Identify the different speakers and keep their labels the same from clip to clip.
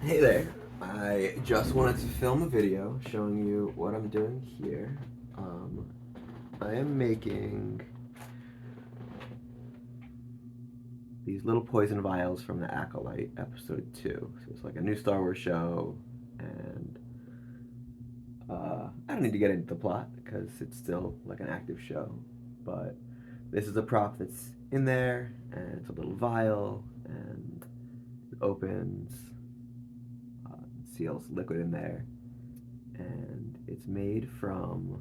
Speaker 1: Hey there. I just wanted to film a video showing you what I'm doing here. Um, I am making these little poison vials from the Acolyte episode 2. So it's like a new Star Wars show, and I don't need to get into the plot because it's still like an active show. But this is a prop that's in there, and it's a little vial, and it opens, seals liquid in there, and it's made from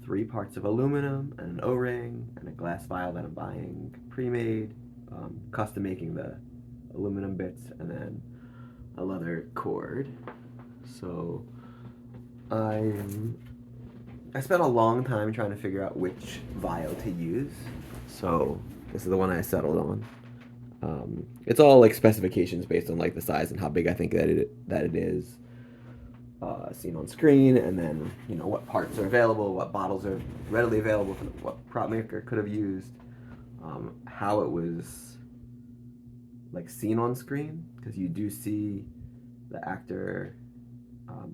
Speaker 1: 3 parts of aluminum and an O-ring and a glass vial that I'm buying pre-made, custom making the aluminum bits, and then a leather cord. So I'm I spent a long time trying to figure out which vial to use. So this is the one I settled on. It's all like specifications based on like the size and how big I think that it is, seen on screen, and then what parts are available, what bottles are readily available, for what prop maker could have used, how it was like seen on screen, because you do see the actor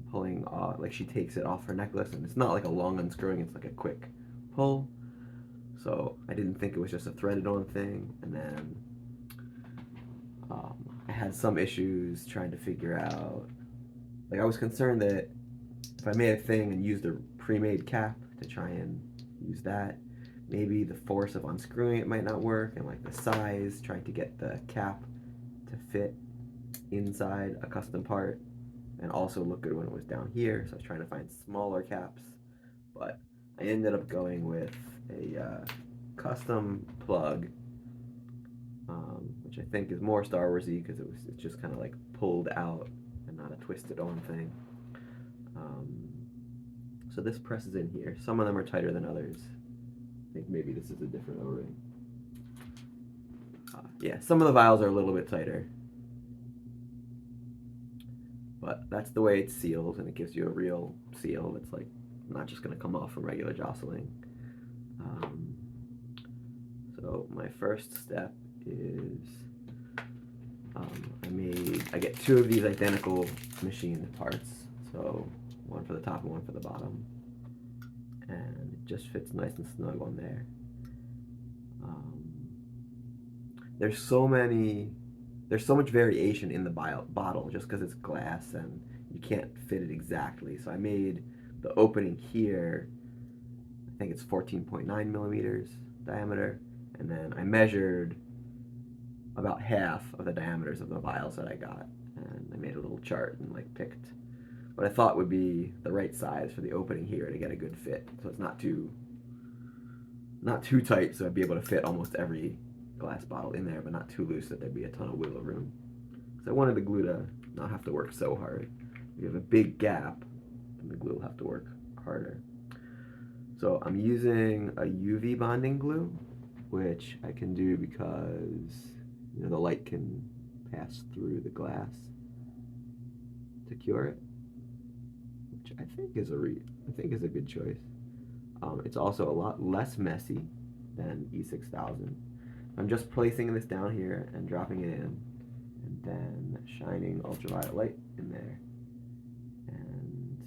Speaker 1: pulling off, like she takes it off her necklace, and it's not like a long unscrewing; it's like a quick pull. So I didn't think it was just a threaded on thing, and then I had some issues trying to figure out. Like I was concerned that if I made a thing and used a pre-made cap to try and use that, maybe the force of unscrewing it might not work, and like the size, trying to get the cap to fit inside a custom part and also look good when it was down here. So I was trying to find smaller caps, but I ended up going with a custom plug, which I think is more Star Warsy because it's just kind of like pulled out and not a twisted on thing. Um, so this presses in here. Some of them are tighter than others. I think maybe this is a different O-ring. Yeah, some of the vials are a little bit tighter, but that's the way it's sealed, and it gives you a real seal that's like not just going to come off from regular jostling. Um, so my first step is I get 2 of these identical machined parts, so one for the top and one for the bottom, and it just fits nice and snug on there. There's so much variation in the bottle just because it's glass and you can't fit it exactly. So I made the opening here, I think it's 14.9 millimeters diameter, and then I measured about half of the diameters of the vials that I got, and I made a little chart and like picked what I thought would be the right size for the opening here to get a good fit. So it's not too tight, so I'd be able to fit almost every glass bottle in there, but not too loose that there'd be a ton of wiggle room. So I wanted the glue to not have to work so hard. If you have a big gap, then the glue will have to work harder. So I'm using a UV bonding glue, which I can do because the light can pass through the glass to cure it, which I think is a good choice. It's also a lot less messy than E6000. I'm just placing this down here and dropping it in, and then shining ultraviolet light in there. And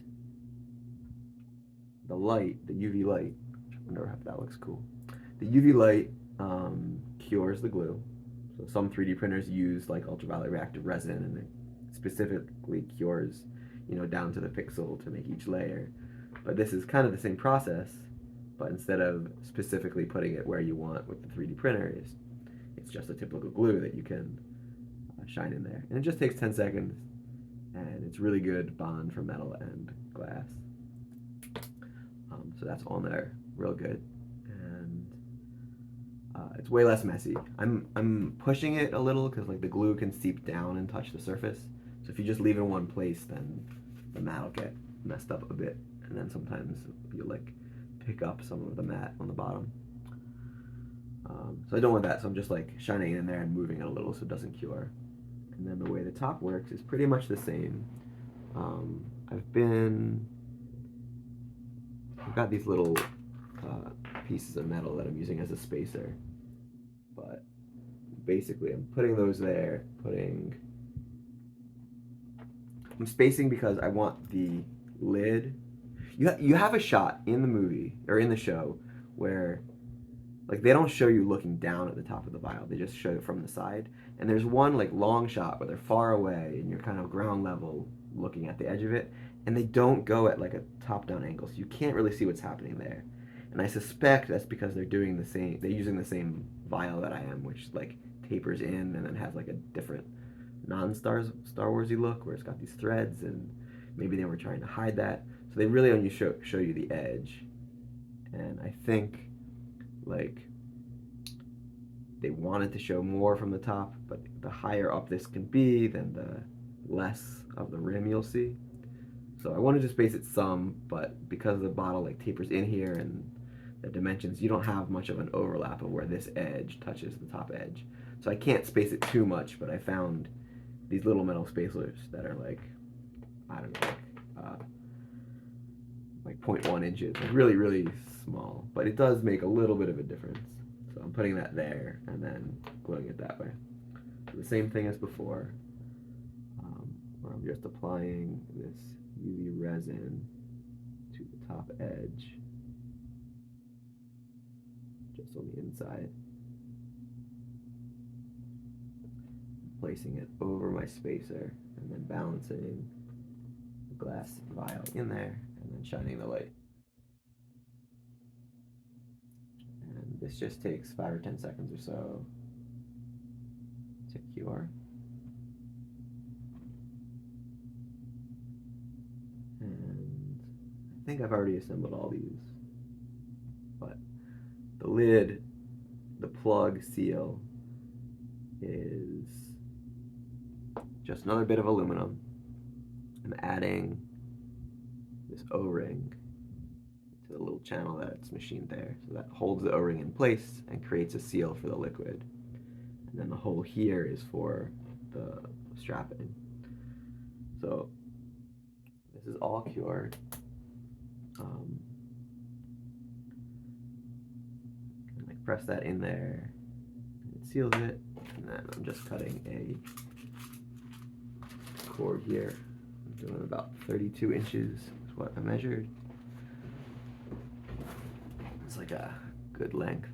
Speaker 1: the light, the UV light, I wonder if that looks cool. The UV light cures the glue. So some 3D printers use like ultraviolet reactive resin, and it specifically cures, down to the pixel to make each layer. But this is kind of the same process, but instead of specifically putting it where you want with the 3D printer, it's just a typical glue that you can shine in there. And it just takes 10 seconds, and it's really good bond for metal and glass. So that's on there real good, and it's way less messy. I'm pushing it a little because like the glue can seep down and touch the surface. So if you just leave it in one place, then the mat will get messed up a bit, and then sometimes you like pick up some of the mat on the bottom. So I don't want that, so I'm just like shining it in there and moving it a little so it doesn't cure. And then the way the top works is pretty much the same. I've got these little pieces of metal that I'm using as a spacer, but basically I'm putting those there, putting I'm spacing because I want the lid. You have a shot in the movie or in the show where like they don't show you looking down at the top of the vial. They just show it from the side. And there's one like long shot where they're far away and you're kind of ground level looking at the edge of it, and they don't go at like a top down angle, so you can't really see what's happening there. And I suspect that's because they're doing the same. They're using the same vial that I am, which like tapers in and then has like a different Star Warsy look where it's got these threads, and maybe they were trying to hide that. So they really only show you the edge, and I think like they wanted to show more from the top, but the higher up this can be, then the less of the rim you'll see. So I wanted to space it some, but because the bottle like tapers in here and the dimensions, you don't have much of an overlap of where this edge touches the top edge. So I can't space it too much, but I found these little metal spacers that are like, I don't know, like 0.1 inches, like really, really small, but it does make a little bit of a difference. So I'm putting that there and then gluing it that way. So the same thing as before, where I'm just applying this UV resin to the top edge, just on the inside, placing it over my spacer and then balancing the glass vial in there and then shining the light. And this just takes 5 or 10 seconds or so to cure. And I think I've already assembled all these, but the lid, the plug seal, is just another bit of aluminum. I'm adding this O-ring to the little channel that's machined there, so that holds the O-ring in place and creates a seal for the liquid. And then the hole here is for the strapping. So this is all cured. Like press that in there, and it seals it, and then I'm just cutting a cord here. I'm doing about 32 inches is what I measured. It's like a good length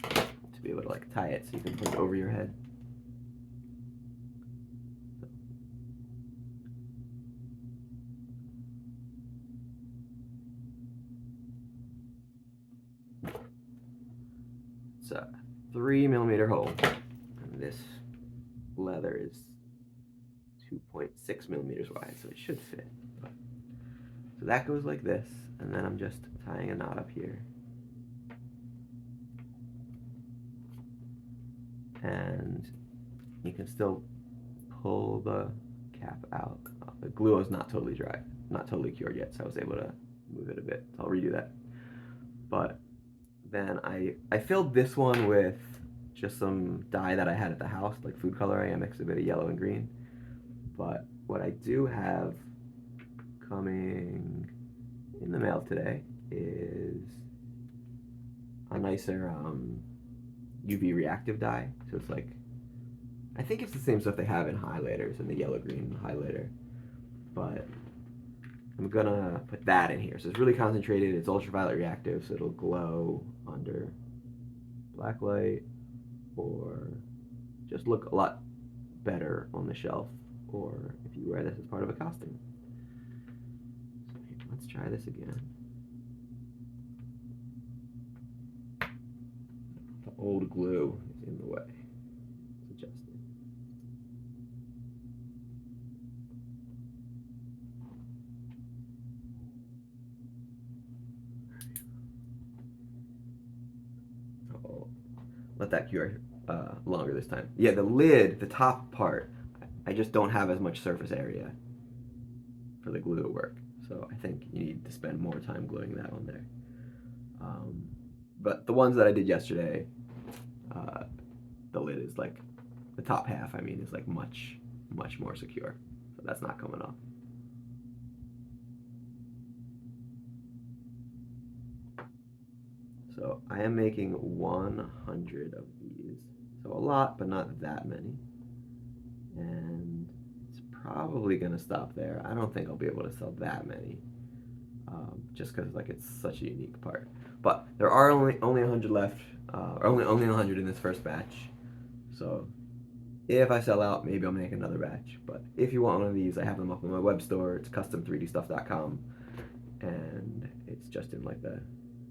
Speaker 1: to be able to like tie it so you can put it over your head. It's a 3mm hole, and this leather is 2.6mm wide, so it should fit. So that goes like this, and then I'm just tying a knot up here. And you can still pull the cap out. The glue is not totally dry, not totally cured yet, so I was able to move it a bit. So I'll redo that. But then I filled this one with just some dye that I had at the house, like food coloring. I mixed a bit of yellow and green. But what I do have coming in the mail today is a nicer UV reactive dye. So it's like, I think it's the same stuff they have in highlighters, in the yellow-green highlighter. But I'm gonna put that in here. So it's really concentrated, it's ultraviolet reactive, so it'll glow under black light or just look a lot better on the shelf, or if you wear this as part of a costume. So here, let's try this again. The old glue is in the way. Let's adjust it. Oh, let that cure longer this time. Yeah, the lid, the top part, I just don't have as much surface area for the glue to work. So I think you need to spend more time gluing that on there. But the ones that I did yesterday, the lid is like, the top half, I mean, is like much more secure. So that's not coming off. So I am making 100 of these. So a lot, but not that many. And it's probably gonna stop there. I don't think I'll be able to sell that many, just because like it's such a unique part. But there are only 100 left, or only 100 in this first batch. So if I sell out, maybe I'll make another batch. But if you want one of these, I have them up on my web store. It's custom3dstuff.com, and it's just in like the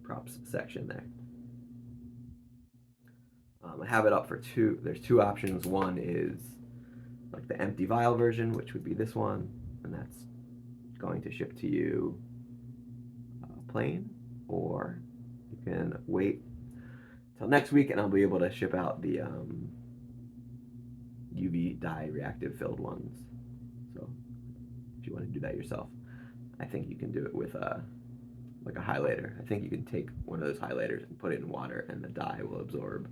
Speaker 1: props section there. I have it up for two. There's two options. One is like the empty vial version, which would be this one, and that's going to ship to you plain, or you can wait till next week and I'll be able to ship out the UV dye reactive filled ones. So if you want to do that yourself, I think you can do it with like a highlighter. I think you can take one of those highlighters and put it in water and the dye will absorb,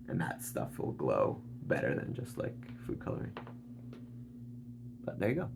Speaker 1: and that stuff will glow better than just like food coloring. But there you go.